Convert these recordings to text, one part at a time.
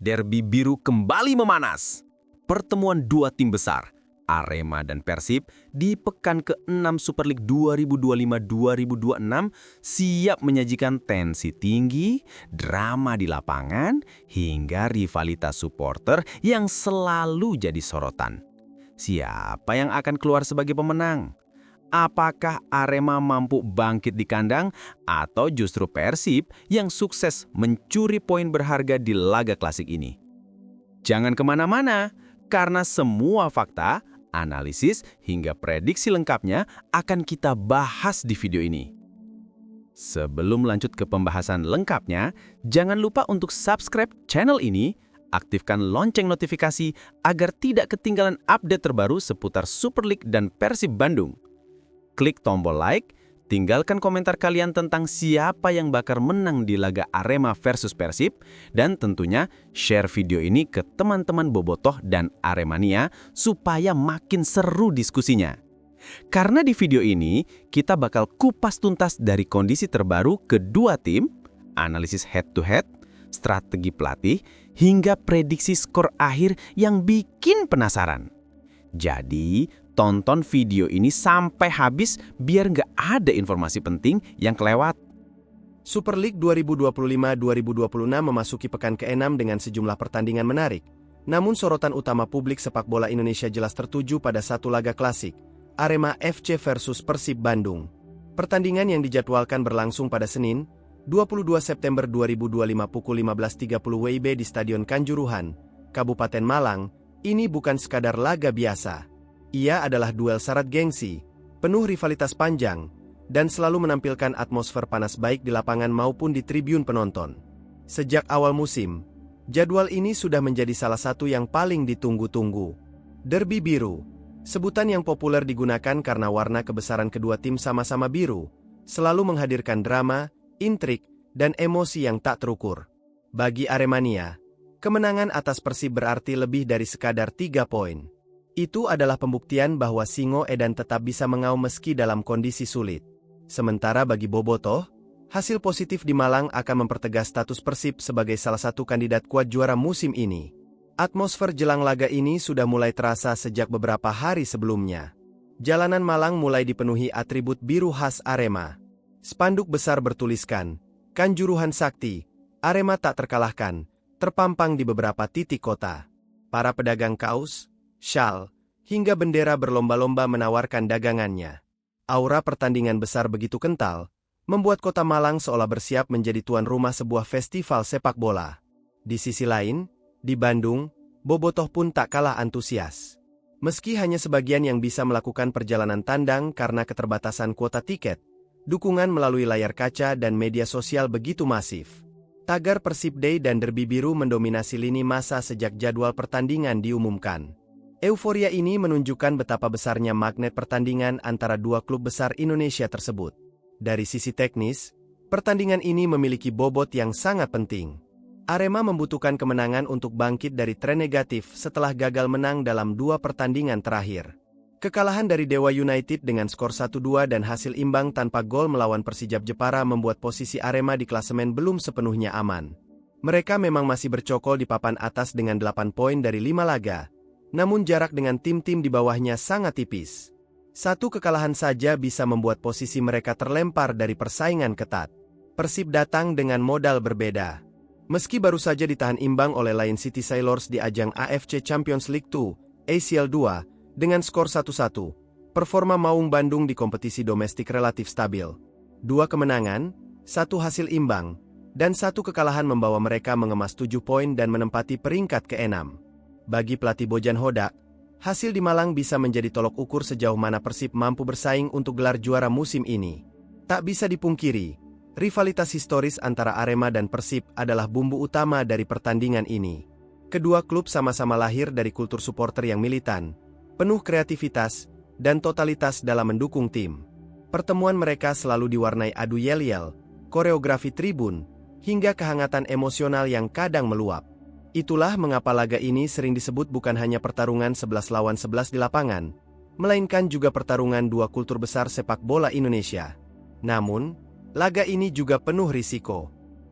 Derby biru kembali memanas. Pertemuan dua tim besar, Arema dan Persib, di pekan ke-6 Super League 2025-2026 siap menyajikan tensi tinggi, drama di lapangan, hingga rivalitas supporter yang selalu jadi sorotan. Siapa yang akan keluar sebagai pemenang? Apakah Arema mampu bangkit di kandang atau justru Persib yang sukses mencuri poin berharga di laga klasik ini? Jangan kemana-mana, karena semua fakta, analisis, hingga prediksi lengkapnya akan kita bahas di video ini. Sebelum lanjut ke pembahasan lengkapnya, jangan lupa untuk subscribe channel ini, aktifkan lonceng notifikasi agar tidak ketinggalan update terbaru seputar Super League dan Persib Bandung. Klik tombol like, tinggalkan komentar kalian tentang siapa yang bakal menang di laga Arema versus Persib, dan tentunya share video ini ke teman-teman Bobotoh dan Aremania supaya makin seru diskusinya. Karena di video ini, kita bakal kupas tuntas dari kondisi terbaru kedua tim, analisis head-to-head, strategi pelatih, hingga prediksi skor akhir yang bikin penasaran. Jadi, tonton video ini sampai habis biar nggak ada informasi penting yang kelewat. Super League 2025-2026 memasuki pekan ke-6 dengan sejumlah pertandingan menarik. Namun sorotan utama publik sepak bola Indonesia jelas tertuju pada satu laga klasik, Arema FC versus Persib Bandung. Pertandingan yang dijadwalkan berlangsung pada Senin, 22 September 2025 pukul 15.30 WIB di Stadion Kanjuruhan, Kabupaten Malang. Ini bukan sekadar laga biasa. Ia adalah duel syarat gengsi, penuh rivalitas panjang, dan selalu menampilkan atmosfer panas baik di lapangan maupun di tribun penonton. Sejak awal musim, jadwal ini sudah menjadi salah satu yang paling ditunggu-tunggu. Derby biru, sebutan yang populer digunakan karena warna kebesaran kedua tim sama-sama biru, selalu menghadirkan drama, intrik, dan emosi yang tak terukur. Bagi Aremania, kemenangan atas Persib berarti lebih dari sekadar 3 poin. Itu adalah pembuktian bahwa Singo Edan tetap bisa mengaum meski dalam kondisi sulit. Sementara bagi Bobotoh, hasil positif di Malang akan mempertegas status Persib sebagai salah satu kandidat kuat juara musim ini. Atmosfer jelang laga ini sudah mulai terasa sejak beberapa hari sebelumnya. Jalanan Malang mulai dipenuhi atribut biru khas Arema. Spanduk besar bertuliskan, Kanjuruhan Sakti, Arema tak terkalahkan, terpampang di beberapa titik kota. Para pedagang kaos, syal, hingga bendera berlomba-lomba menawarkan dagangannya. Aura pertandingan besar begitu kental, membuat kota Malang seolah bersiap menjadi tuan rumah sebuah festival sepak bola. Di sisi lain, di Bandung, Bobotoh pun tak kalah antusias. Meski hanya sebagian yang bisa melakukan perjalanan tandang karena keterbatasan kuota tiket, dukungan melalui layar kaca dan media sosial begitu masif. Tagar Persib Day dan Derby biru mendominasi lini masa sejak jadwal pertandingan diumumkan. Euforia ini menunjukkan betapa besarnya magnet pertandingan antara dua klub besar Indonesia tersebut. Dari sisi teknis, pertandingan ini memiliki bobot yang sangat penting. Arema membutuhkan kemenangan untuk bangkit dari tren negatif setelah gagal menang dalam 2 pertandingan terakhir. Kekalahan dari Dewa United dengan skor 1-2 dan hasil imbang tanpa gol melawan Persijap Jepara membuat posisi Arema di klasemen belum sepenuhnya aman. Mereka memang masih bercokol di papan atas dengan 8 poin dari 5 laga, namun jarak dengan tim-tim di bawahnya sangat tipis. Satu kekalahan saja bisa membuat posisi mereka terlempar dari persaingan ketat. Persib datang dengan modal berbeda. Meski baru saja ditahan imbang oleh Lion City Sailors di ajang AFC Champions League 2, ACL 2, dengan skor 1-1, performa Maung Bandung di kompetisi domestik relatif stabil. 2 kemenangan, 1 hasil imbang, dan 1 kekalahan membawa mereka mengemas 7 poin dan menempati peringkat ke-6. Bagi pelatih Bojan Hodak, hasil di Malang bisa menjadi tolok ukur sejauh mana Persib mampu bersaing untuk gelar juara musim ini. Tak bisa dipungkiri, rivalitas historis antara Arema dan Persib adalah bumbu utama dari pertandingan ini. Kedua klub sama-sama lahir dari kultur supporter yang militan, penuh kreativitas, dan totalitas dalam mendukung tim. Pertemuan mereka selalu diwarnai adu yel-yel, koreografi tribun, hingga kehangatan emosional yang kadang meluap. Itulah mengapa laga ini sering disebut bukan hanya pertarungan 11 lawan 11 di lapangan, melainkan juga pertarungan dua kultur besar sepak bola Indonesia. Namun, laga ini juga penuh risiko.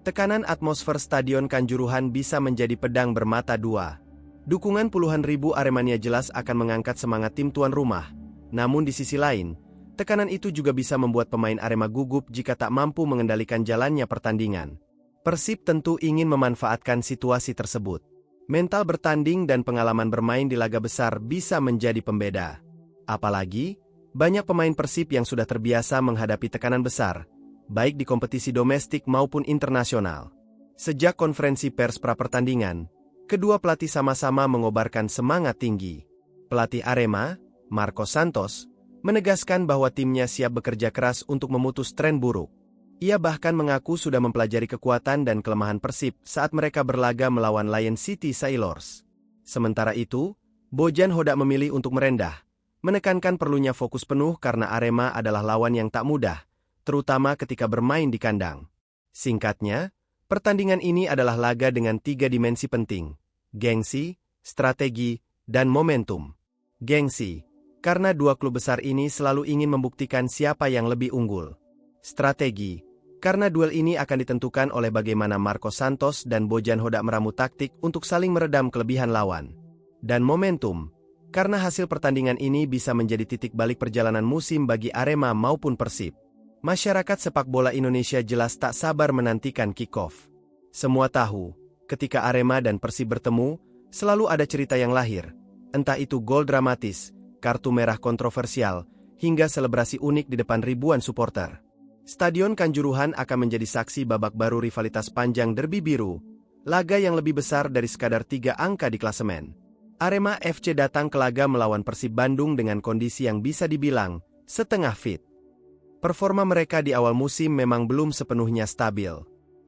Tekanan atmosfer Stadion Kanjuruhan bisa menjadi pedang bermata dua. Dukungan puluhan ribu Aremania jelas akan mengangkat semangat tim tuan rumah. Namun di sisi lain, tekanan itu juga bisa membuat pemain Arema gugup jika tak mampu mengendalikan jalannya pertandingan. Persib tentu ingin memanfaatkan situasi tersebut. Mental bertanding dan pengalaman bermain di laga besar bisa menjadi pembeda. Apalagi, banyak pemain Persib yang sudah terbiasa menghadapi tekanan besar, baik di kompetisi domestik maupun internasional. Sejak konferensi pers pra-pertandingan, kedua pelatih sama-sama mengobarkan semangat tinggi. Pelatih Arema, Marcos Santos, menegaskan bahwa timnya siap bekerja keras untuk memutus tren buruk. Ia bahkan mengaku sudah mempelajari kekuatan dan kelemahan Persib saat mereka berlaga melawan Lion City Sailors. Sementara itu, Bojan Hodak memilih untuk merendah, menekankan perlunya fokus penuh karena Arema adalah lawan yang tak mudah, terutama ketika bermain di kandang. Singkatnya, pertandingan ini adalah laga dengan 3 dimensi penting: gengsi, strategi, dan momentum. Gengsi, karena dua klub besar ini selalu ingin membuktikan siapa yang lebih unggul. Strategi, karena duel ini akan ditentukan oleh bagaimana Marcos Santos dan Bojan Hodak meramu taktik untuk saling meredam kelebihan lawan. Dan momentum, karena hasil pertandingan ini bisa menjadi titik balik perjalanan musim bagi Arema maupun Persib. Masyarakat sepak bola Indonesia jelas tak sabar menantikan kick-off. Semua tahu, ketika Arema dan Persib bertemu, selalu ada cerita yang lahir. Entah itu gol dramatis, kartu merah kontroversial, hingga selebrasi unik di depan ribuan supporter. Stadion Kanjuruhan akan menjadi saksi babak baru rivalitas panjang derby biru, laga yang lebih besar dari sekadar 3 angka di klasemen. Arema FC datang ke laga melawan Persib Bandung dengan kondisi yang bisa dibilang setengah fit. Performa mereka di awal musim memang belum sepenuhnya stabil.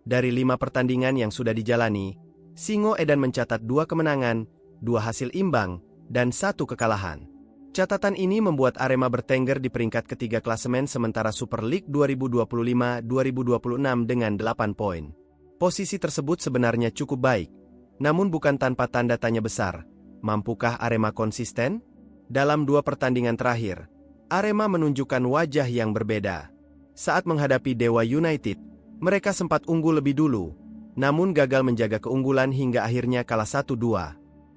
Dari 5 pertandingan yang sudah dijalani, Singo Edan mencatat 2 kemenangan, 2 hasil imbang, dan 1 kekalahan. Catatan ini membuat Arema bertengger di peringkat ketiga klasemen sementara Super League 2025-2026 dengan 8 poin. Posisi tersebut sebenarnya cukup baik, namun bukan tanpa tanda tanya besar. Mampukah Arema konsisten? Dalam 2 pertandingan terakhir, Arema menunjukkan wajah yang berbeda. Saat menghadapi Dewa United, mereka sempat unggul lebih dulu, namun gagal menjaga keunggulan hingga akhirnya kalah 1-2.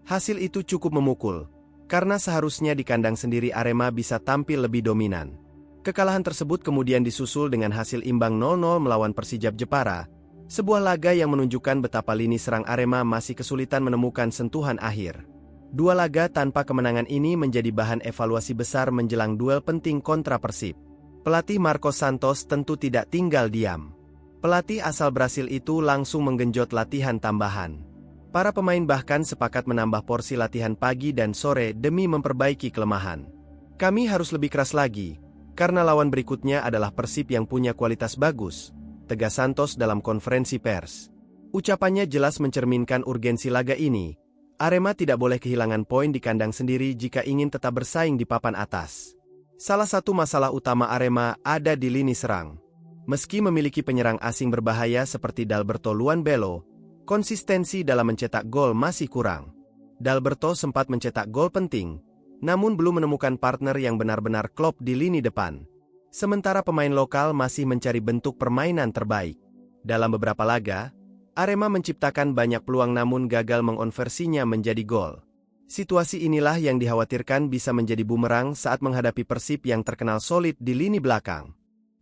Hasil itu cukup memukul, karena seharusnya di kandang sendiri Arema bisa tampil lebih dominan. Kekalahan tersebut kemudian disusul dengan hasil imbang 0-0 melawan Persijap Jepara, sebuah laga yang menunjukkan betapa lini serang Arema masih kesulitan menemukan sentuhan akhir. 2 laga tanpa kemenangan ini menjadi bahan evaluasi besar menjelang duel penting kontra Persib. Pelatih Marcos Santos tentu tidak tinggal diam. Pelatih asal Brasil itu langsung menggenjot latihan tambahan. Para pemain bahkan sepakat menambah porsi latihan pagi dan sore demi memperbaiki kelemahan. Kami harus lebih keras lagi, karena lawan berikutnya adalah Persib yang punya kualitas bagus, tegas Santos dalam konferensi pers. Ucapannya jelas mencerminkan urgensi laga ini. Arema tidak boleh kehilangan poin di kandang sendiri jika ingin tetap bersaing di papan atas. Salah satu masalah utama Arema ada di lini serang. Meski memiliki penyerang asing berbahaya seperti Dalberto Luanbelo, konsistensi dalam mencetak gol masih kurang. Dalberto sempat mencetak gol penting, namun belum menemukan partner yang benar-benar klop di lini depan. Sementara pemain lokal masih mencari bentuk permainan terbaik. Dalam beberapa laga, Arema menciptakan banyak peluang namun gagal mengonversinya menjadi gol. Situasi inilah yang dikhawatirkan bisa menjadi bumerang saat menghadapi Persib yang terkenal solid di lini belakang.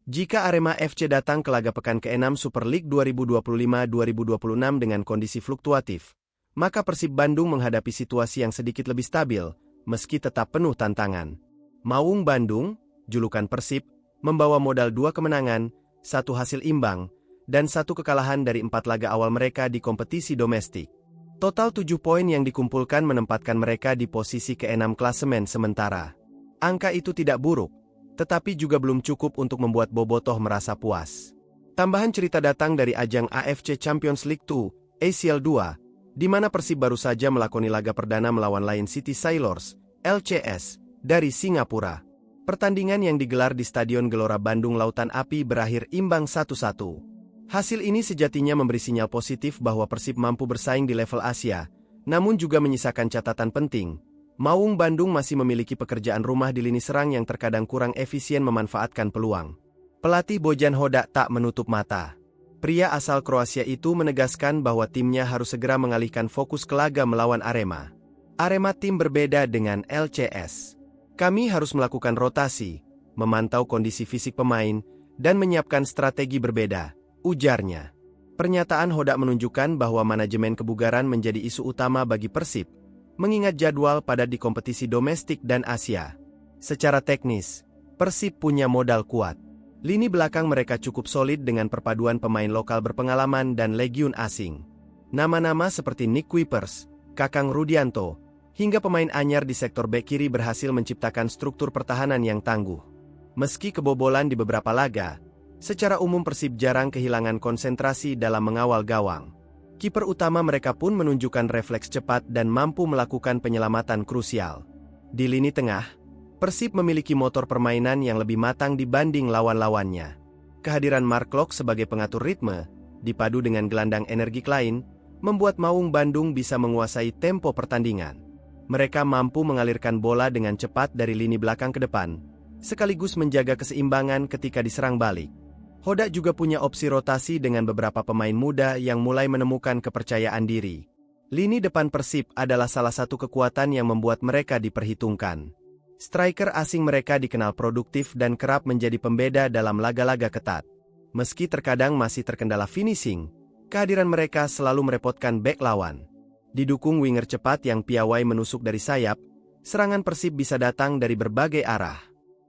Jika Arema FC datang ke laga pekan ke-6 Super League 2025-2026 dengan kondisi fluktuatif, maka Persib Bandung menghadapi situasi yang sedikit lebih stabil, meski tetap penuh tantangan. Maung Bandung, julukan Persib, membawa modal 2 kemenangan, 1 hasil imbang, dan 1 kekalahan dari 4 laga awal mereka di kompetisi domestik. Total 7 poin yang dikumpulkan menempatkan mereka di posisi ke-6 klasemen sementara. Angka itu tidak buruk, tetapi juga belum cukup untuk membuat Bobotoh merasa puas. Tambahan cerita datang dari ajang AFC Champions League 2, ACL 2, di mana Persib baru saja melakoni laga perdana melawan Lion City Sailors, LCS, dari Singapura. Pertandingan yang digelar di Stadion Gelora Bandung Lautan Api berakhir imbang 1-1. Hasil ini sejatinya memberi sinyal positif bahwa Persib mampu bersaing di level Asia, namun juga menyisakan catatan penting. Maung Bandung masih memiliki pekerjaan rumah di lini serang yang terkadang kurang efisien memanfaatkan peluang. Pelatih Bojan Hodak tak menutup mata. Pria asal Kroasia itu menegaskan bahwa timnya harus segera mengalihkan fokus ke laga melawan Arema. Arema tim berbeda dengan LCS. Kami harus melakukan rotasi, memantau kondisi fisik pemain, dan menyiapkan strategi berbeda, ujarnya. Pernyataan Hodak menunjukkan bahwa manajemen kebugaran menjadi isu utama bagi Persib, mengingat jadwal padat di kompetisi domestik dan Asia. Secara teknis, Persib punya modal kuat. Lini belakang mereka cukup solid dengan perpaduan pemain lokal berpengalaman dan legiun asing. Nama-nama seperti Nick Kuipers, Kakang Rudianto, hingga pemain anyar di sektor bek kiri berhasil menciptakan struktur pertahanan yang tangguh. Meski kebobolan di beberapa laga, secara umum Persib jarang kehilangan konsentrasi dalam mengawal gawang. Kiper utama mereka pun menunjukkan refleks cepat dan mampu melakukan penyelamatan krusial. Di lini tengah, Persib memiliki motor permainan yang lebih matang dibanding lawan-lawannya. Kehadiran Mark Klok sebagai pengatur ritme, dipadu dengan gelandang energik lain, membuat Maung Bandung bisa menguasai tempo pertandingan. Mereka mampu mengalirkan bola dengan cepat dari lini belakang ke depan, sekaligus menjaga keseimbangan ketika diserang balik. Hodak juga punya opsi rotasi dengan beberapa pemain muda yang mulai menemukan kepercayaan diri. Lini depan Persib adalah salah satu kekuatan yang membuat mereka diperhitungkan. Striker asing mereka dikenal produktif dan kerap menjadi pembeda dalam laga-laga ketat. Meski terkadang masih terkendala finishing, kehadiran mereka selalu merepotkan bek lawan. Didukung winger cepat yang piawai menusuk dari sayap, serangan Persib bisa datang dari berbagai arah.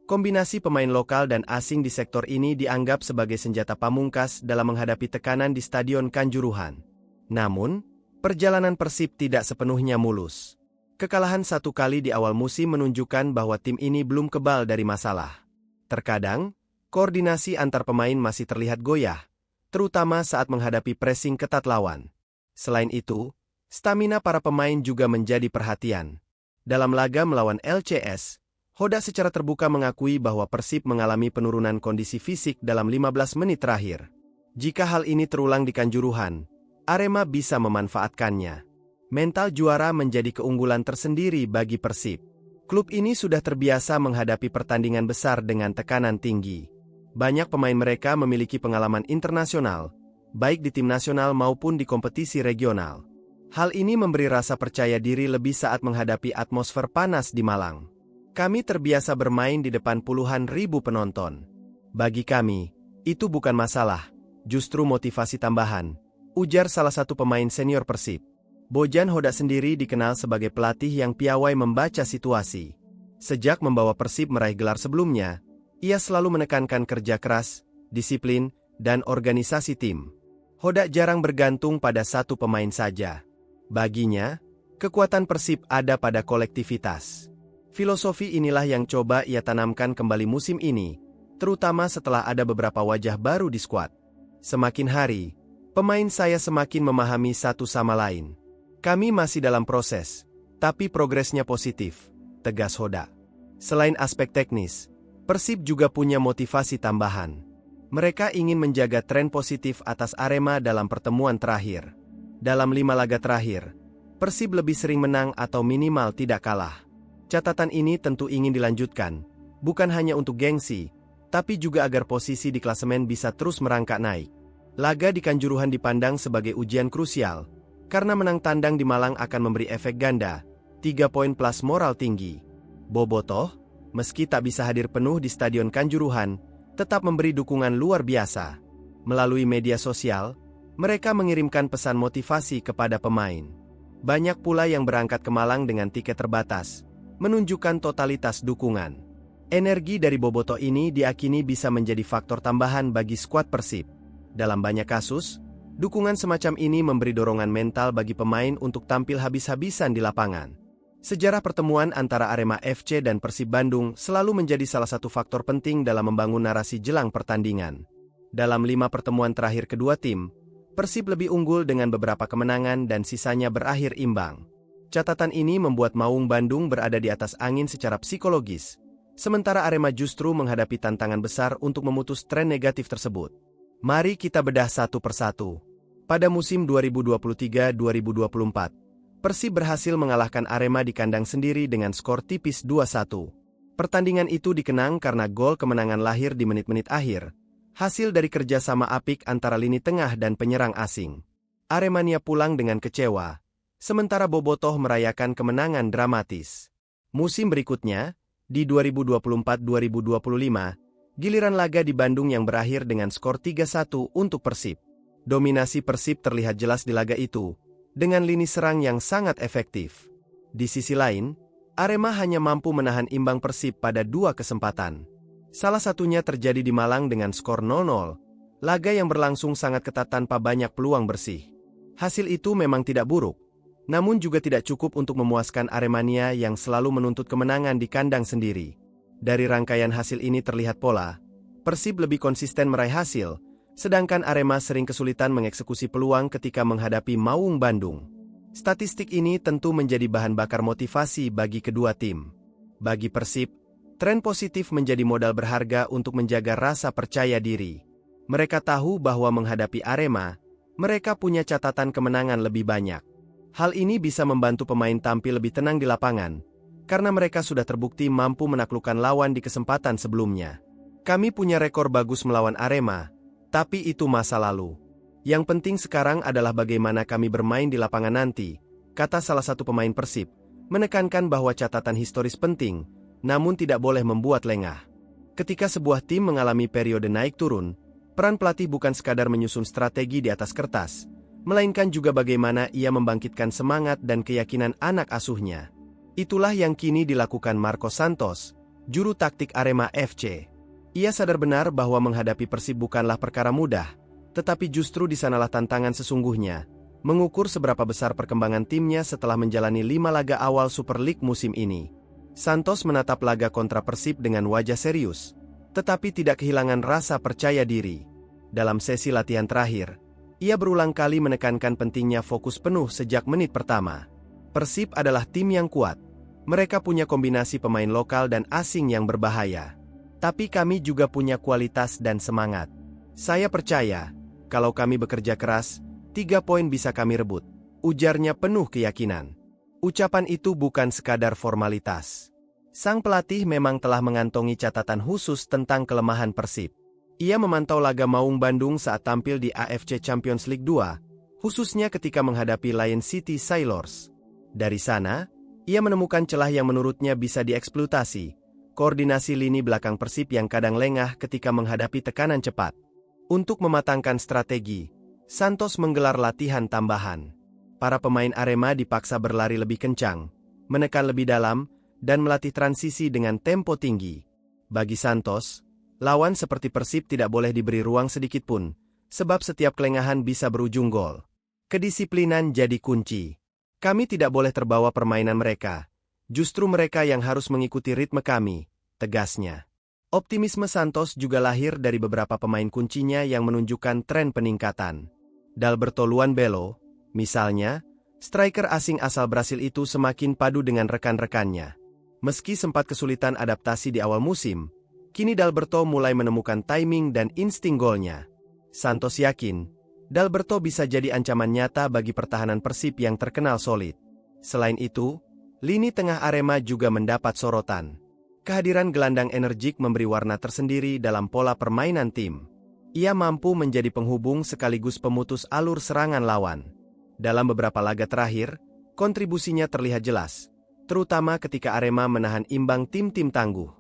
Kombinasi pemain lokal dan asing di sektor ini dianggap sebagai senjata pamungkas dalam menghadapi tekanan di Stadion Kanjuruhan. Namun, perjalanan Persib tidak sepenuhnya mulus. Kekalahan satu kali di awal musim menunjukkan bahwa tim ini belum kebal dari masalah. Terkadang, koordinasi antar pemain masih terlihat goyah, terutama saat menghadapi pressing ketat lawan. Selain itu, stamina para pemain juga menjadi perhatian. Dalam laga melawan LCS, Hodak secara terbuka mengakui bahwa Persib mengalami penurunan kondisi fisik dalam 15 menit terakhir. Jika hal ini terulang di Kanjuruhan, Arema bisa memanfaatkannya. Mental juara menjadi keunggulan tersendiri bagi Persib. Klub ini sudah terbiasa menghadapi pertandingan besar dengan tekanan tinggi. Banyak pemain mereka memiliki pengalaman internasional, baik di tim nasional maupun di kompetisi regional. Hal ini memberi rasa percaya diri lebih saat menghadapi atmosfer panas di Malang. Kami terbiasa bermain di depan puluhan ribu penonton. Bagi kami, itu bukan masalah, justru motivasi tambahan, ujar salah satu pemain senior Persib. Bojan Hodak sendiri dikenal sebagai pelatih yang piawai membaca situasi. Sejak membawa Persib meraih gelar sebelumnya, ia selalu menekankan kerja keras, disiplin, dan organisasi tim. Hodak jarang bergantung pada satu pemain saja. Baginya, kekuatan Persib ada pada kolektivitas. Filosofi inilah yang coba ia tanamkan kembali musim ini, terutama setelah ada beberapa wajah baru di skuad. Semakin hari, pemain saya semakin memahami satu sama lain. Kami masih dalam proses, tapi progresnya positif, tegas Hodak. Selain aspek teknis, Persib juga punya motivasi tambahan. Mereka ingin menjaga tren positif atas Arema dalam pertemuan terakhir. Dalam 5 laga terakhir, Persib lebih sering menang atau minimal tidak kalah. Catatan ini tentu ingin dilanjutkan, bukan hanya untuk gengsi, tapi juga agar posisi di klasemen bisa terus merangkak naik. Laga di Kanjuruhan dipandang sebagai ujian krusial, karena menang tandang di Malang akan memberi efek ganda, 3 poin plus moral tinggi. Bobotoh, meski tak bisa hadir penuh di Stadion Kanjuruhan, tetap memberi dukungan luar biasa. Melalui media sosial, mereka mengirimkan pesan motivasi kepada pemain. Banyak pula yang berangkat ke Malang dengan tiket terbatas, menunjukkan totalitas dukungan. Energi dari Bobotoh ini diakini bisa menjadi faktor tambahan bagi skuad Persib. Dalam banyak kasus, dukungan semacam ini memberi dorongan mental bagi pemain untuk tampil habis-habisan di lapangan. Sejarah pertemuan antara Arema FC dan Persib Bandung selalu menjadi salah satu faktor penting dalam membangun narasi jelang pertandingan. Dalam 5 pertemuan terakhir kedua tim, Persib lebih unggul dengan beberapa kemenangan dan sisanya berakhir imbang. Catatan ini membuat Maung Bandung berada di atas angin secara psikologis, sementara Arema justru menghadapi tantangan besar untuk memutus tren negatif tersebut. Mari kita bedah satu persatu. Pada musim 2023-2024, Persib berhasil mengalahkan Arema di kandang sendiri dengan skor tipis 2-1. Pertandingan itu dikenang karena gol kemenangan lahir di menit-menit akhir, Hasil dari kerjasama apik antara lini tengah dan penyerang asing. Aremania pulang dengan kecewa, sementara Bobotoh merayakan kemenangan dramatis. Musim berikutnya, di 2024-2025, giliran laga di Bandung yang berakhir dengan skor 3-1 untuk Persib. Dominasi Persib terlihat jelas di laga itu, dengan lini serang yang sangat efektif. Di sisi lain, Arema hanya mampu menahan imbang Persib pada 2 kesempatan. Salah satunya terjadi di Malang dengan skor 0-0, laga yang berlangsung sangat ketat tanpa banyak peluang bersih. Hasil itu memang tidak buruk, namun juga tidak cukup untuk memuaskan Aremania yang selalu menuntut kemenangan di kandang sendiri. Dari rangkaian hasil ini terlihat pola, Persib lebih konsisten meraih hasil, sedangkan Arema sering kesulitan mengeksekusi peluang ketika menghadapi Maung Bandung. Statistik ini tentu menjadi bahan bakar motivasi bagi kedua tim. Bagi Persib, tren positif menjadi modal berharga untuk menjaga rasa percaya diri. Mereka tahu bahwa menghadapi Arema, mereka punya catatan kemenangan lebih banyak. Hal ini bisa membantu pemain tampil lebih tenang di lapangan, karena mereka sudah terbukti mampu menaklukkan lawan di kesempatan sebelumnya. Kami punya rekor bagus melawan Arema, tapi itu masa lalu. Yang penting sekarang adalah bagaimana kami bermain di lapangan nanti, kata salah satu pemain Persib, menekankan bahwa catatan historis penting, namun tidak boleh membuat lengah. Ketika sebuah tim mengalami periode naik turun, peran pelatih bukan sekadar menyusun strategi di atas kertas, melainkan juga bagaimana ia membangkitkan semangat dan keyakinan anak asuhnya. Itulah yang kini dilakukan Marcos Santos, juru taktik Arema FC. Ia sadar benar bahwa menghadapi Persib bukanlah perkara mudah, tetapi justru di sanalah tantangan sesungguhnya, mengukur seberapa besar perkembangan timnya setelah menjalani 5 laga awal Super League musim ini. Santos menatap laga kontra Persib dengan wajah serius, tetapi tidak kehilangan rasa percaya diri. Dalam sesi latihan terakhir, ia berulang kali menekankan pentingnya fokus penuh sejak menit pertama. Persib adalah tim yang kuat. Mereka punya kombinasi pemain lokal dan asing yang berbahaya. Tapi kami juga punya kualitas dan semangat. Saya percaya, kalau kami bekerja keras, 3 poin bisa kami rebut, ujarnya penuh keyakinan. Ucapan itu bukan sekadar formalitas. Sang pelatih memang telah mengantongi catatan khusus tentang kelemahan Persib. Ia memantau laga Maung Bandung saat tampil di AFC Champions League 2, khususnya ketika menghadapi Lion City Sailors. Dari sana, ia menemukan celah yang menurutnya bisa dieksploitasi, koordinasi lini belakang Persib yang kadang lengah ketika menghadapi tekanan cepat. Untuk mematangkan strategi, Santos menggelar latihan tambahan. Para pemain Arema dipaksa berlari lebih kencang, menekan lebih dalam, dan melatih transisi dengan tempo tinggi. Bagi Santos, lawan seperti Persib tidak boleh diberi ruang sedikit pun, sebab setiap kelengahan bisa berujung gol. Kedisiplinan jadi kunci. Kami tidak boleh terbawa permainan mereka. Justru mereka yang harus mengikuti ritme kami, tegasnya. Optimisme Santos juga lahir dari beberapa pemain kuncinya yang menunjukkan tren peningkatan. Dalberto Luanbelo, misalnya, striker asing asal Brasil itu semakin padu dengan rekan-rekannya. Meski sempat kesulitan adaptasi di awal musim, kini Dalberto mulai menemukan timing dan insting golnya. Santos yakin, Dalberto bisa jadi ancaman nyata bagi pertahanan Persib yang terkenal solid. Selain itu, lini tengah Arema juga mendapat sorotan. Kehadiran gelandang energik memberi warna tersendiri dalam pola permainan tim. Ia mampu menjadi penghubung sekaligus pemutus alur serangan lawan. Dalam beberapa laga terakhir, kontribusinya terlihat jelas, terutama ketika Arema menahan imbang tim-tim tangguh.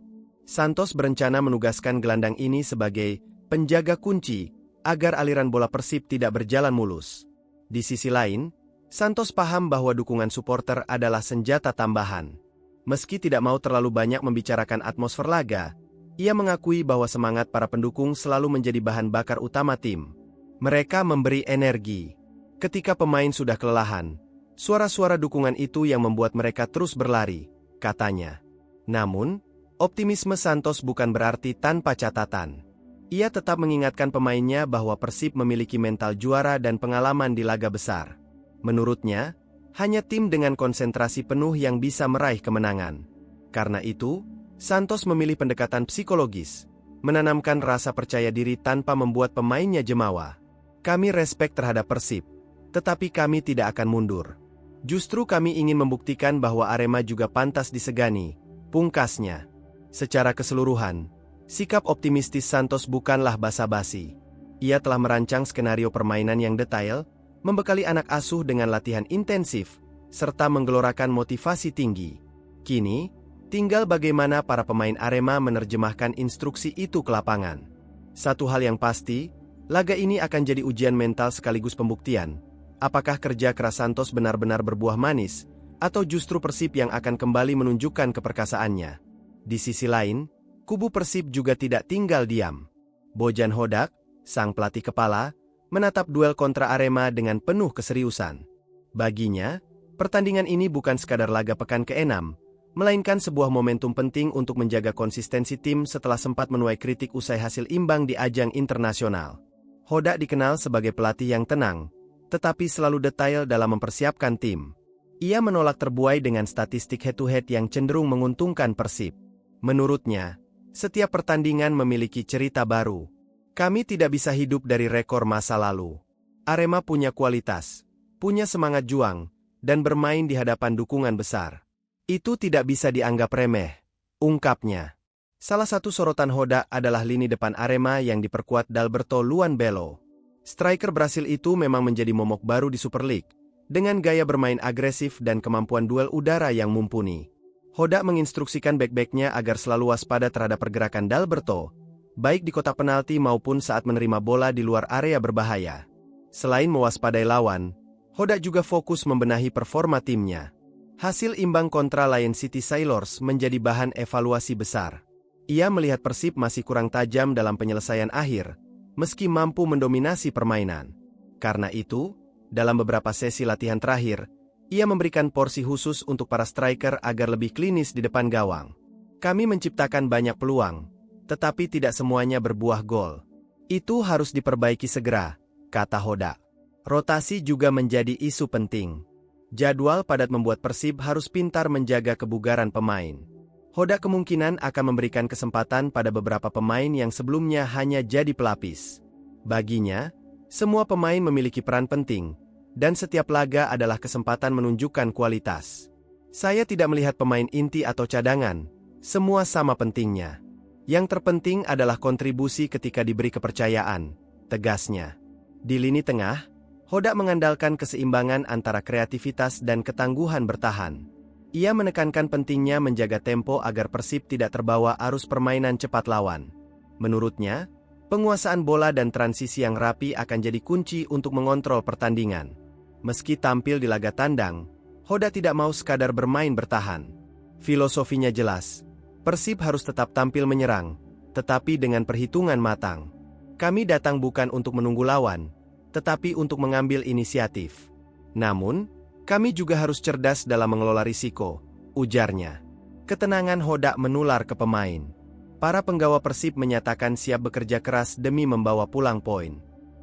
Santos berencana menugaskan gelandang ini sebagai penjaga kunci agar aliran bola Persib tidak berjalan mulus. Di sisi lain, Santos paham bahwa dukungan supporter adalah senjata tambahan. Meski tidak mau terlalu banyak membicarakan atmosfer laga, ia mengakui bahwa semangat para pendukung selalu menjadi bahan bakar utama tim. Mereka memberi energi. Ketika pemain sudah kelelahan, suara-suara dukungan itu yang membuat mereka terus berlari, katanya. Namun, optimisme Santos bukan berarti tanpa catatan. Ia tetap mengingatkan pemainnya bahwa Persib memiliki mental juara dan pengalaman di laga besar. Menurutnya, hanya tim dengan konsentrasi penuh yang bisa meraih kemenangan. Karena itu, Santos memilih pendekatan psikologis, menanamkan rasa percaya diri tanpa membuat pemainnya jemawa. Kami respek terhadap Persib, tetapi kami tidak akan mundur. Justru kami ingin membuktikan bahwa Arema juga pantas disegani, pungkasnya. Secara keseluruhan, Sikap optimistis Santos bukanlah basa-basi. Ia telah merancang skenario permainan yang detail, membekali anak asuh dengan latihan intensif, serta menggelorakan motivasi tinggi. Kini, tinggal bagaimana para pemain Arema menerjemahkan instruksi itu ke lapangan. Satu hal yang pasti, laga ini akan jadi ujian mental sekaligus pembuktian. Apakah kerja keras Santos benar-benar berbuah manis, atau justru Persib yang akan kembali menunjukkan keperkasaannya? Di sisi lain, kubu Persib juga tidak tinggal diam. Bojan Hodak, sang pelatih kepala, menatap duel kontra Arema dengan penuh keseriusan. Baginya, pertandingan ini bukan sekadar laga pekan ke-6, melainkan sebuah momentum penting untuk menjaga konsistensi tim setelah sempat menuai kritik usai hasil imbang di ajang internasional. Hodak dikenal sebagai pelatih yang tenang, tetapi selalu detail dalam mempersiapkan tim. Ia menolak terbuai dengan statistik head-to-head yang cenderung menguntungkan Persib. Menurutnya, setiap pertandingan memiliki cerita baru. Kami tidak bisa hidup dari rekor masa lalu. Arema punya kualitas, punya semangat juang, dan bermain di hadapan dukungan besar. Itu tidak bisa dianggap remeh, ungkapnya. Salah satu sorotan Hodak adalah lini depan Arema yang diperkuat Dalberto Luanbelo. Striker Brasil itu memang menjadi momok baru di Super League, dengan gaya bermain agresif dan kemampuan duel udara yang mumpuni. Hodak menginstruksikan bek-beknya agar selalu waspada terhadap pergerakan Dalberto, baik di kotak penalti maupun saat menerima bola di luar area berbahaya. Selain mewaspadai lawan, Hodak juga fokus membenahi performa timnya. Hasil imbang kontra Lion City Sailors menjadi bahan evaluasi besar. Ia melihat Persib masih kurang tajam dalam penyelesaian akhir, meski mampu mendominasi permainan. Karena itu, dalam beberapa sesi latihan terakhir, ia memberikan porsi khusus untuk para striker agar lebih klinis di depan gawang. Kami menciptakan banyak peluang, tetapi tidak semuanya berbuah gol. Itu harus diperbaiki segera, kata Hodak. Rotasi juga menjadi isu penting. Jadwal padat membuat Persib harus pintar menjaga kebugaran pemain. Hodak kemungkinan akan memberikan kesempatan pada beberapa pemain yang sebelumnya hanya jadi pelapis. Baginya, semua pemain memiliki peran penting, dan setiap laga adalah kesempatan menunjukkan kualitas. Saya tidak melihat pemain inti atau cadangan, semua sama pentingnya. Yang terpenting adalah kontribusi ketika diberi kepercayaan, tegasnya. Di lini tengah, Hodak mengandalkan keseimbangan antara kreativitas dan ketangguhan bertahan. Ia menekankan pentingnya menjaga tempo agar Persib tidak terbawa arus permainan cepat lawan. Menurutnya, penguasaan bola dan transisi yang rapi akan jadi kunci untuk mengontrol pertandingan. Meski tampil di laga tandang, Hodak tidak mau sekadar bermain bertahan. Filosofinya jelas. Persib harus tetap tampil menyerang, tetapi dengan perhitungan matang. Kami datang bukan untuk menunggu lawan, tetapi untuk mengambil inisiatif. Namun, kami juga harus cerdas dalam mengelola risiko, ujarnya. Ketenangan Hodak menular ke pemain. Para penggawa Persib menyatakan siap bekerja keras demi membawa pulang poin.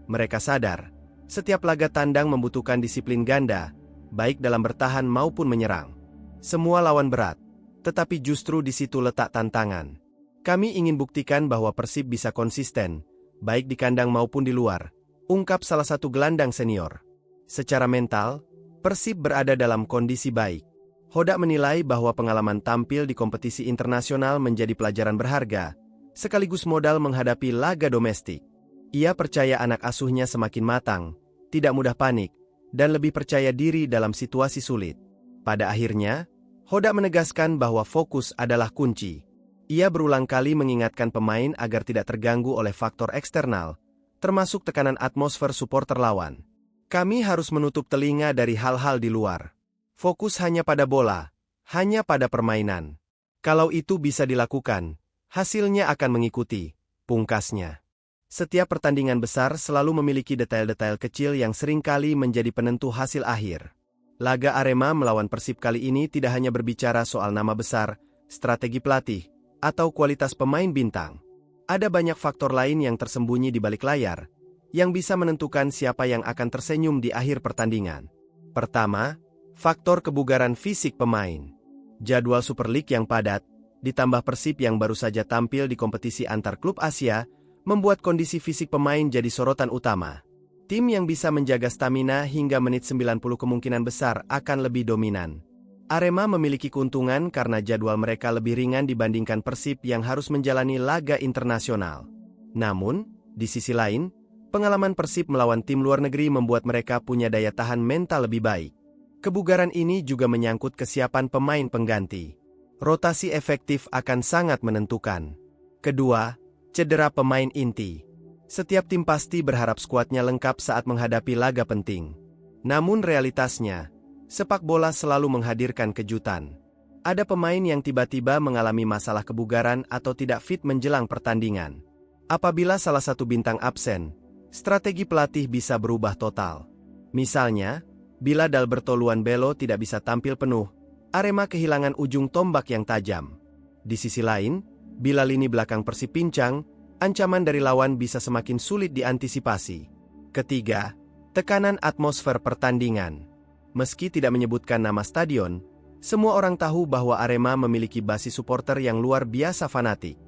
Mereka sadar, setiap laga tandang membutuhkan disiplin ganda, baik dalam bertahan maupun menyerang. Semua lawan berat, tetapi justru di situ letak tantangan. Kami ingin buktikan bahwa Persib bisa konsisten, baik di kandang maupun di luar, ungkap salah satu gelandang senior. Secara mental, Persib berada dalam kondisi baik. Hodak menilai bahwa pengalaman tampil di kompetisi internasional menjadi pelajaran berharga, sekaligus modal menghadapi laga domestik. Ia percaya anak asuhnya semakin matang, tidak mudah panik, dan lebih percaya diri dalam situasi sulit. Pada akhirnya, Hodak menegaskan bahwa fokus adalah kunci. Ia berulang kali mengingatkan pemain agar tidak terganggu oleh faktor eksternal, termasuk tekanan atmosfer supporter lawan. Kami harus menutup telinga dari hal-hal di luar. Fokus hanya pada bola, hanya pada permainan. Kalau itu bisa dilakukan, hasilnya akan mengikuti, pungkasnya. Setiap pertandingan besar selalu memiliki detail-detail kecil yang seringkali menjadi penentu hasil akhir. Laga Arema melawan Persib kali ini tidak hanya berbicara soal nama besar, strategi pelatih, atau kualitas pemain bintang. Ada banyak faktor lain yang tersembunyi di balik layar, yang bisa menentukan siapa yang akan tersenyum di akhir pertandingan. Pertama, faktor kebugaran fisik pemain. Jadwal Super League yang padat, ditambah Persib yang baru saja tampil di kompetisi antar klub Asia, membuat kondisi fisik pemain jadi sorotan utama. Tim yang bisa menjaga stamina hingga menit 90 kemungkinan besar akan lebih dominan. Arema memiliki keuntungan karena jadwal mereka lebih ringan dibandingkan Persib yang harus menjalani laga internasional. Namun, di sisi lain, pengalaman Persib melawan tim luar negeri membuat mereka punya daya tahan mental lebih baik. Kebugaran ini juga menyangkut kesiapan pemain pengganti. Rotasi efektif akan sangat menentukan. Kedua, cedera pemain inti. Setiap tim pasti berharap skuadnya lengkap saat menghadapi laga penting. Namun realitasnya, sepak bola selalu menghadirkan kejutan. Ada pemain yang tiba-tiba mengalami masalah kebugaran atau tidak fit menjelang pertandingan. Apabila salah satu bintang absen, strategi pelatih bisa berubah total. Misalnya, bila Dalberto Luanbelo tidak bisa tampil penuh, Arema kehilangan ujung tombak yang tajam. Di sisi lain, bila lini belakang Persib pincang, ancaman dari lawan bisa semakin sulit diantisipasi. Ketiga, tekanan atmosfer pertandingan. Meski tidak menyebutkan nama stadion, semua orang tahu bahwa Arema memiliki basis supporter yang luar biasa fanatik.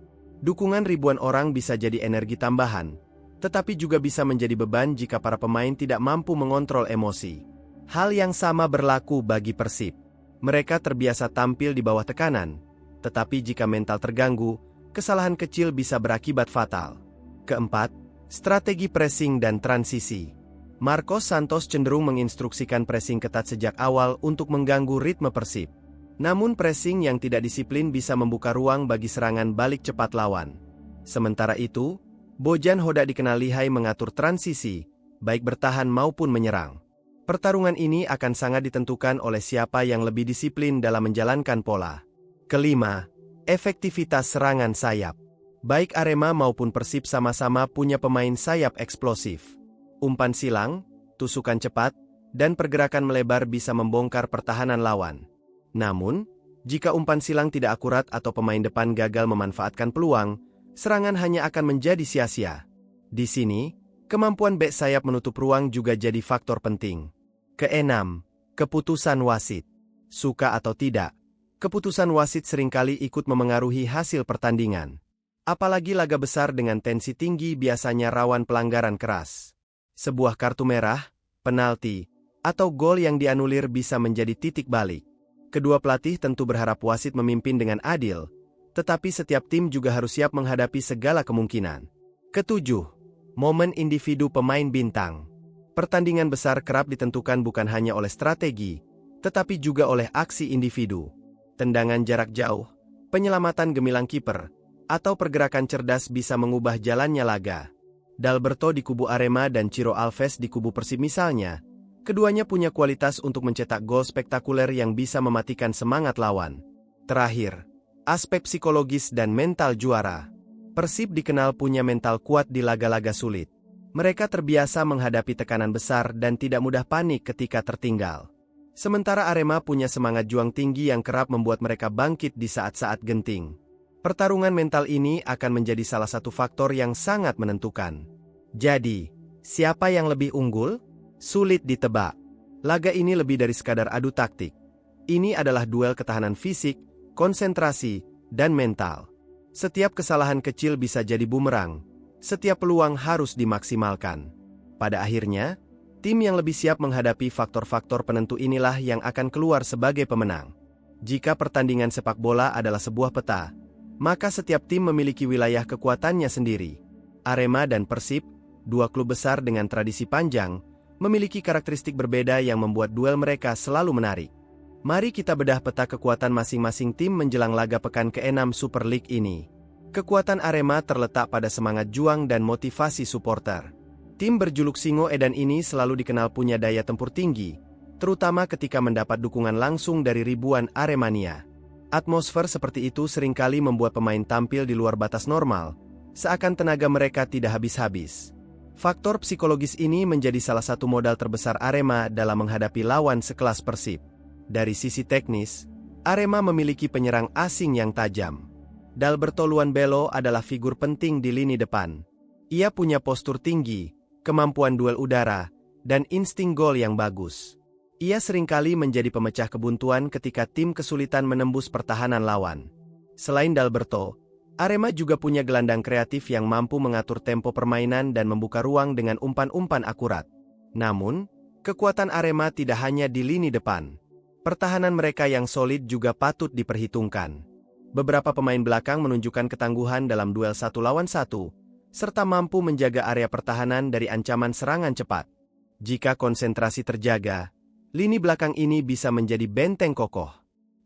Dukungan ribuan orang bisa jadi energi tambahan, tetapi juga bisa menjadi beban jika para pemain tidak mampu mengontrol emosi. Hal yang sama berlaku bagi Persib. Mereka terbiasa tampil di bawah tekanan, tetapi jika mental terganggu, kesalahan kecil bisa berakibat fatal. Keempat, strategi pressing dan transisi. Marcos Santos cenderung menginstruksikan pressing ketat sejak awal untuk mengganggu ritme Persib. Namun pressing yang tidak disiplin bisa membuka ruang bagi serangan balik cepat lawan. Sementara itu, Bojan Hodak dikenal lihai mengatur transisi, baik bertahan maupun menyerang. Pertarungan ini akan sangat ditentukan oleh siapa yang lebih disiplin dalam menjalankan pola. Kelima, efektivitas serangan sayap. Baik Arema maupun Persib sama-sama punya pemain sayap eksplosif. Umpan silang, tusukan cepat, dan pergerakan melebar bisa membongkar pertahanan lawan. Namun, jika umpan silang tidak akurat atau pemain depan gagal memanfaatkan peluang, serangan hanya akan menjadi sia-sia. Di sini, kemampuan bek sayap menutup ruang juga jadi faktor penting. Keenam, keputusan wasit. Suka atau tidak, keputusan wasit seringkali ikut memengaruhi hasil pertandingan. Apalagi laga besar dengan tensi tinggi biasanya rawan pelanggaran keras. Sebuah kartu merah, penalti, atau gol yang dianulir bisa menjadi titik balik. Kedua pelatih tentu berharap wasit memimpin dengan adil, tetapi setiap tim juga harus siap menghadapi segala kemungkinan. Ketujuh, momen individu pemain bintang. Pertandingan besar kerap ditentukan bukan hanya oleh strategi, tetapi juga oleh aksi individu. Tendangan jarak jauh, penyelamatan gemilang kiper, atau pergerakan cerdas bisa mengubah jalannya laga. Dalberto di kubu Arema dan Ciro Alves di kubu Persib misalnya, keduanya punya kualitas untuk mencetak gol spektakuler yang bisa mematikan semangat lawan. Terakhir, aspek psikologis dan mental juara. Persib dikenal punya mental kuat di laga-laga sulit. Mereka terbiasa menghadapi tekanan besar dan tidak mudah panik ketika tertinggal. Sementara Arema punya semangat juang tinggi yang kerap membuat mereka bangkit di saat-saat genting. Pertarungan mental ini akan menjadi salah satu faktor yang sangat menentukan. Jadi, siapa yang lebih unggul? Sulit ditebak. Laga ini lebih dari sekadar adu taktik. Ini adalah duel ketahanan fisik, konsentrasi, dan mental. Setiap kesalahan kecil bisa jadi bumerang. Setiap peluang harus dimaksimalkan. Pada akhirnya, tim yang lebih siap menghadapi faktor-faktor penentu inilah yang akan keluar sebagai pemenang. Jika pertandingan sepak bola adalah sebuah peta, maka setiap tim memiliki wilayah kekuatannya sendiri. Arema dan Persib, dua klub besar dengan tradisi panjang, memiliki karakteristik berbeda yang membuat duel mereka selalu menarik. Mari kita bedah peta kekuatan masing-masing tim menjelang laga pekan ke-6 Super League ini. Kekuatan Arema terletak pada semangat juang dan motivasi supporter. Tim berjuluk Singo Edan ini selalu dikenal punya daya tempur tinggi, terutama ketika mendapat dukungan langsung dari ribuan Aremania. Atmosfer seperti itu seringkali membuat pemain tampil di luar batas normal, seakan tenaga mereka tidak habis-habis. Faktor psikologis ini menjadi salah satu modal terbesar Arema dalam menghadapi lawan sekelas Persib. Dari sisi teknis, Arema memiliki penyerang asing yang tajam. Dalberto Luanbelo adalah figur penting di lini depan. Ia punya postur tinggi, kemampuan duel udara, dan insting gol yang bagus. Ia seringkali menjadi pemecah kebuntuan ketika tim kesulitan menembus pertahanan lawan. Selain Dalberto, Arema juga punya gelandang kreatif yang mampu mengatur tempo permainan dan membuka ruang dengan umpan-umpan akurat. Namun, kekuatan Arema tidak hanya di lini depan. Pertahanan mereka yang solid juga patut diperhitungkan. Beberapa pemain belakang menunjukkan ketangguhan dalam duel 1 lawan 1, serta mampu menjaga area pertahanan dari ancaman serangan cepat. Jika konsentrasi terjaga, lini belakang ini bisa menjadi benteng kokoh.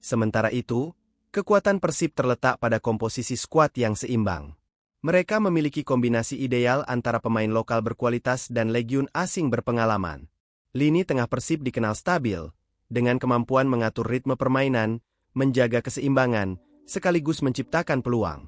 Sementara itu, kekuatan Persib terletak pada komposisi skuad yang seimbang. Mereka memiliki kombinasi ideal antara pemain lokal berkualitas dan legiun asing berpengalaman. Lini tengah Persib dikenal stabil, dengan kemampuan mengatur ritme permainan, menjaga keseimbangan, sekaligus menciptakan peluang.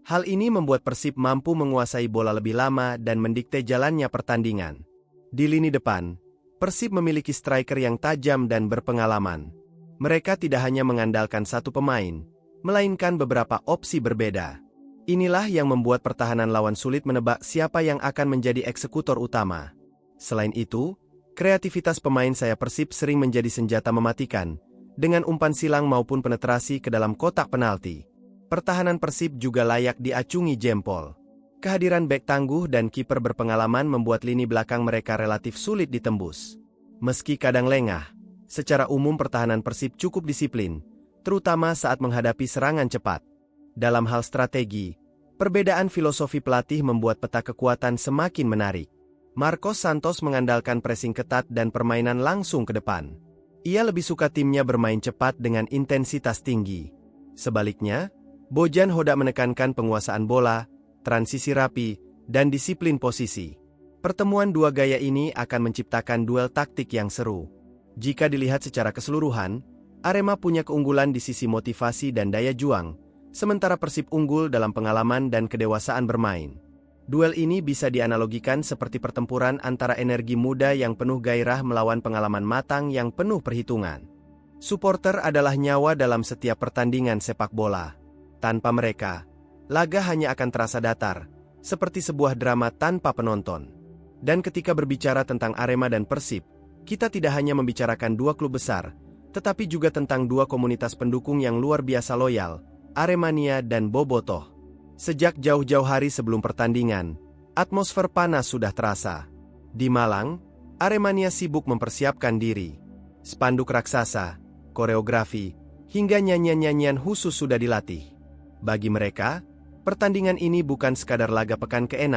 Hal ini membuat Persib mampu menguasai bola lebih lama dan mendikte jalannya pertandingan. Di lini depan, Persib memiliki striker yang tajam dan berpengalaman. Mereka tidak hanya mengandalkan satu pemain, melainkan beberapa opsi berbeda. Inilah yang membuat pertahanan lawan sulit menebak siapa yang akan menjadi eksekutor utama. Selain itu, kreativitas pemain sayap Persib sering menjadi senjata mematikan, dengan umpan silang maupun penetrasi ke dalam kotak penalti. Pertahanan Persib juga layak diacungi jempol. Kehadiran bek tangguh dan kiper berpengalaman membuat lini belakang mereka relatif sulit ditembus. Meski kadang lengah, secara umum pertahanan Persib cukup disiplin, terutama saat menghadapi serangan cepat. Dalam hal strategi, perbedaan filosofi pelatih membuat peta kekuatan semakin menarik. Marcos Santos mengandalkan pressing ketat dan permainan langsung ke depan. Ia lebih suka timnya bermain cepat dengan intensitas tinggi. Sebaliknya, Bojan Hodak menekankan penguasaan bola, transisi rapi, dan disiplin posisi. Pertemuan dua gaya ini akan menciptakan duel taktik yang seru. Jika dilihat secara keseluruhan, Arema punya keunggulan di sisi motivasi dan daya juang, sementara Persib unggul dalam pengalaman dan kedewasaan bermain. Duel ini bisa dianalogikan seperti pertempuran antara energi muda yang penuh gairah melawan pengalaman matang yang penuh perhitungan. Supporter adalah nyawa dalam setiap pertandingan sepak bola. Tanpa mereka, laga hanya akan terasa datar, seperti sebuah drama tanpa penonton. Dan ketika berbicara tentang Arema dan Persib, kita tidak hanya membicarakan dua klub besar, tetapi juga tentang dua komunitas pendukung yang luar biasa loyal, Aremania dan Bobotoh. Sejak jauh-jauh hari sebelum pertandingan, atmosfer panas sudah terasa. Di Malang, Aremania sibuk mempersiapkan diri. Spanduk raksasa, koreografi, hingga nyanyian-nyanyian khusus sudah dilatih. Bagi mereka, pertandingan ini bukan sekadar laga pekan ke-6,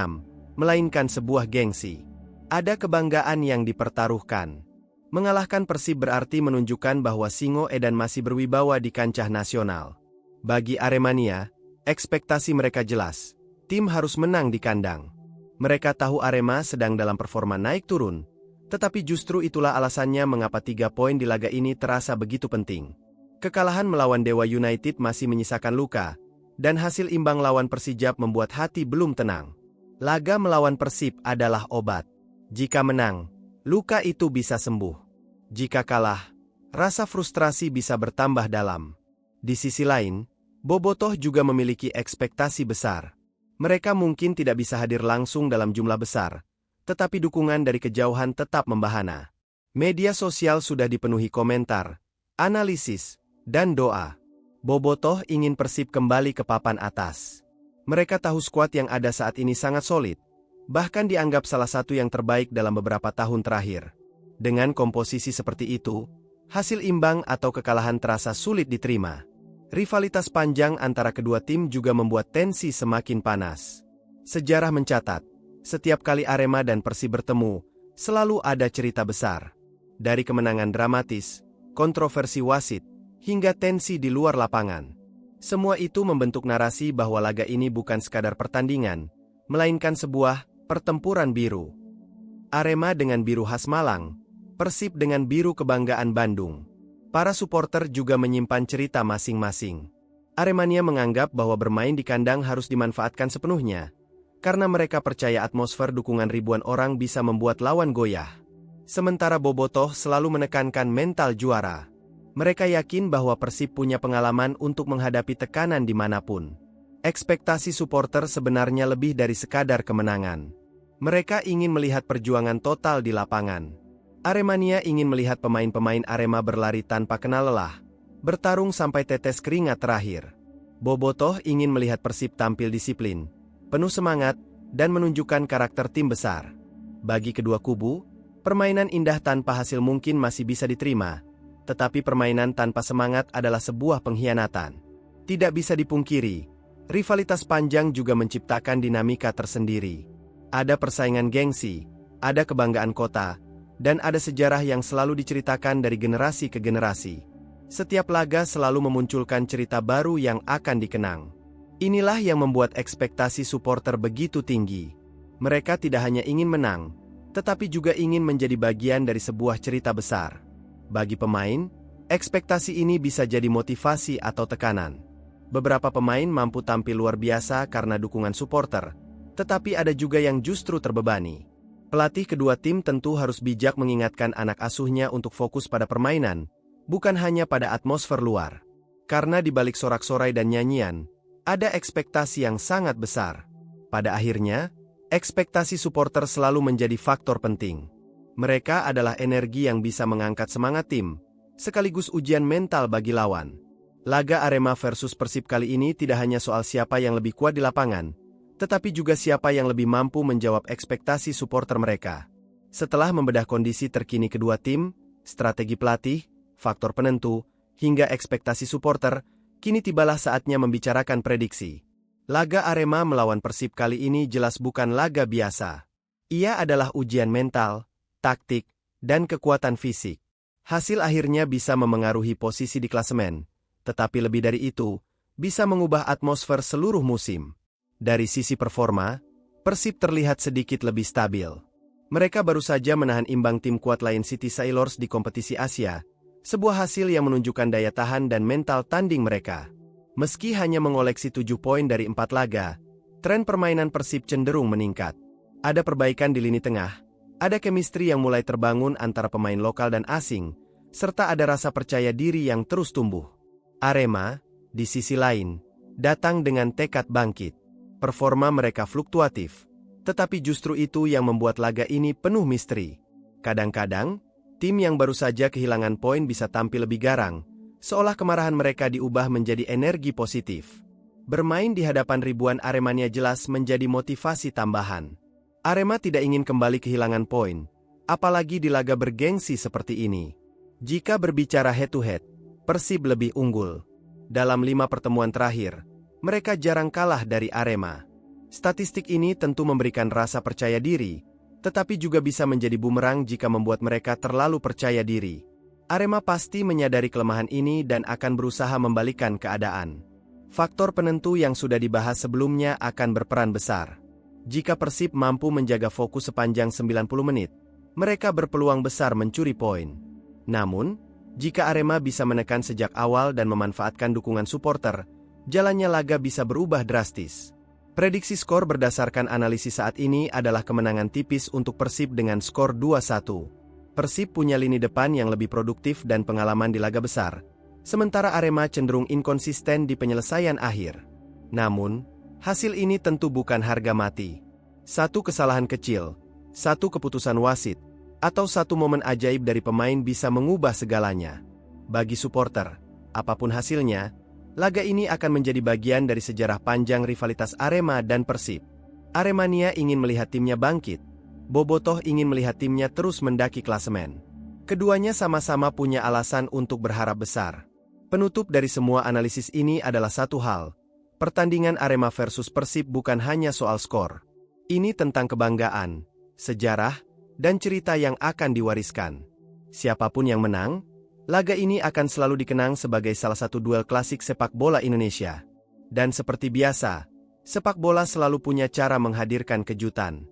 melainkan sebuah gengsi. Ada kebanggaan yang dipertaruhkan. Mengalahkan Persib berarti menunjukkan bahwa Singo Edan masih berwibawa di kancah nasional. Bagi Aremania, ekspektasi mereka jelas, tim harus menang di kandang. Mereka tahu Arema sedang dalam performa naik turun, tetapi justru itulah alasannya mengapa 3 poin di laga ini terasa begitu penting. Kekalahan melawan Dewa United masih menyisakan luka, dan hasil imbang lawan Persijap membuat hati belum tenang. Laga melawan Persib adalah obat. Jika menang, luka itu bisa sembuh. Jika kalah, rasa frustrasi bisa bertambah dalam. Di sisi lain, Bobotoh juga memiliki ekspektasi besar. Mereka mungkin tidak bisa hadir langsung dalam jumlah besar, tetapi dukungan dari kejauhan tetap membahana. Media sosial sudah dipenuhi komentar, analisis, dan doa. Bobotoh ingin Persib kembali ke papan atas. Mereka tahu skuad yang ada saat ini sangat solid, bahkan dianggap salah satu yang terbaik dalam beberapa tahun terakhir. Dengan komposisi seperti itu, hasil imbang atau kekalahan terasa sulit diterima. Rivalitas panjang antara kedua tim juga membuat tensi semakin panas. Sejarah mencatat, setiap kali Arema dan Persib bertemu, selalu ada cerita besar. Dari kemenangan dramatis, kontroversi wasit, hingga tensi di luar lapangan. Semua itu membentuk narasi bahwa laga ini bukan sekadar pertandingan, melainkan sebuah pertempuran biru. Arema dengan biru khas Malang, Persib dengan biru kebanggaan Bandung. Para supporter juga menyimpan cerita masing-masing. Aremania menganggap bahwa bermain di kandang harus dimanfaatkan sepenuhnya, karena mereka percaya atmosfer dukungan ribuan orang bisa membuat lawan goyah. Sementara Bobotoh selalu menekankan mental juara. Mereka yakin bahwa Persib punya pengalaman untuk menghadapi tekanan dimanapun. Ekspektasi supporter sebenarnya lebih dari sekadar kemenangan. Mereka ingin melihat perjuangan total di lapangan. Aremania ingin melihat pemain-pemain Arema berlari tanpa kenal lelah, bertarung sampai tetes keringat terakhir. Bobotoh ingin melihat Persib tampil disiplin, penuh semangat, dan menunjukkan karakter tim besar. Bagi kedua kubu, permainan indah tanpa hasil mungkin masih bisa diterima, Tetapi permainan tanpa semangat adalah sebuah pengkhianatan. Tidak bisa dipungkiri, rivalitas panjang juga menciptakan dinamika tersendiri. Ada persaingan gengsi, ada kebanggaan kota, dan ada sejarah yang selalu diceritakan dari generasi ke generasi. Setiap laga selalu memunculkan cerita baru yang akan dikenang. Inilah yang membuat ekspektasi supporter begitu tinggi. Mereka tidak hanya ingin menang, tetapi juga ingin menjadi bagian dari sebuah cerita besar. Bagi pemain, ekspektasi ini bisa jadi motivasi atau tekanan. Beberapa pemain mampu tampil luar biasa karena dukungan supporter, tetapi ada juga yang justru terbebani. Pelatih kedua tim tentu harus bijak mengingatkan anak asuhnya untuk fokus pada permainan, bukan hanya pada atmosfer luar. Karena di balik sorak-sorai dan nyanyian, ada ekspektasi yang sangat besar. Pada akhirnya, ekspektasi supporter selalu menjadi faktor penting. Mereka adalah energi yang bisa mengangkat semangat tim, sekaligus ujian mental bagi lawan. Laga Arema versus Persib kali ini tidak hanya soal siapa yang lebih kuat di lapangan, tetapi juga siapa yang lebih mampu menjawab ekspektasi supporter mereka. Setelah membedah kondisi terkini kedua tim, strategi pelatih, faktor penentu, hingga ekspektasi supporter, kini tibalah saatnya membicarakan prediksi. Laga Arema melawan Persib kali ini jelas bukan laga biasa. Ia adalah ujian mental, taktik, dan kekuatan fisik. Hasil akhirnya bisa memengaruhi posisi di klasemen, tetapi lebih dari itu, bisa mengubah atmosfer seluruh musim. Dari sisi performa, Persib terlihat sedikit lebih stabil. Mereka baru saja menahan imbang tim kuat lain City Sailors di kompetisi Asia, sebuah hasil yang menunjukkan daya tahan dan mental tanding mereka. Meski hanya mengoleksi 7 poin dari 4 laga, tren permainan Persib cenderung meningkat. Ada perbaikan di lini tengah, ada chemistry yang mulai terbangun antara pemain lokal dan asing, serta ada rasa percaya diri yang terus tumbuh. Arema, di sisi lain, datang dengan tekad bangkit. Performa mereka fluktuatif, tetapi justru itu yang membuat laga ini penuh misteri. Kadang-kadang, tim yang baru saja kehilangan poin bisa tampil lebih garang, seolah kemarahan mereka diubah menjadi energi positif. Bermain di hadapan ribuan Aremania jelas menjadi motivasi tambahan. Arema tidak ingin kembali kehilangan poin, apalagi di laga bergengsi seperti ini. Jika berbicara head-to-head, Persib lebih unggul. Dalam 5 pertemuan terakhir, mereka jarang kalah dari Arema. Statistik ini tentu memberikan rasa percaya diri, tetapi juga bisa menjadi bumerang jika membuat mereka terlalu percaya diri. Arema pasti menyadari kelemahan ini dan akan berusaha membalikkan keadaan. Faktor penentu yang sudah dibahas sebelumnya akan berperan besar. Jika Persib mampu menjaga fokus sepanjang 90 menit, mereka berpeluang besar mencuri poin. Namun, jika Arema bisa menekan sejak awal dan memanfaatkan dukungan supporter, jalannya laga bisa berubah drastis. Prediksi skor berdasarkan analisis saat ini adalah kemenangan tipis untuk Persib dengan skor 2-1. Persib punya lini depan yang lebih produktif dan pengalaman di laga besar, sementara Arema cenderung inkonsisten di penyelesaian akhir. Namun, hasil ini tentu bukan harga mati. Satu kesalahan kecil, satu keputusan wasit, atau satu momen ajaib dari pemain bisa mengubah segalanya. Bagi supporter, apapun hasilnya, laga ini akan menjadi bagian dari sejarah panjang rivalitas Arema dan Persib. Aremania ingin melihat timnya bangkit, Bobotoh ingin melihat timnya terus mendaki klasemen. Keduanya sama-sama punya alasan untuk berharap besar. Penutup dari semua analisis ini adalah satu hal. Pertandingan Arema versus Persib bukan hanya soal skor. Ini tentang kebanggaan, sejarah, dan cerita yang akan diwariskan. Siapapun yang menang, laga ini akan selalu dikenang sebagai salah satu duel klasik sepak bola Indonesia. Dan seperti biasa, sepak bola selalu punya cara menghadirkan kejutan.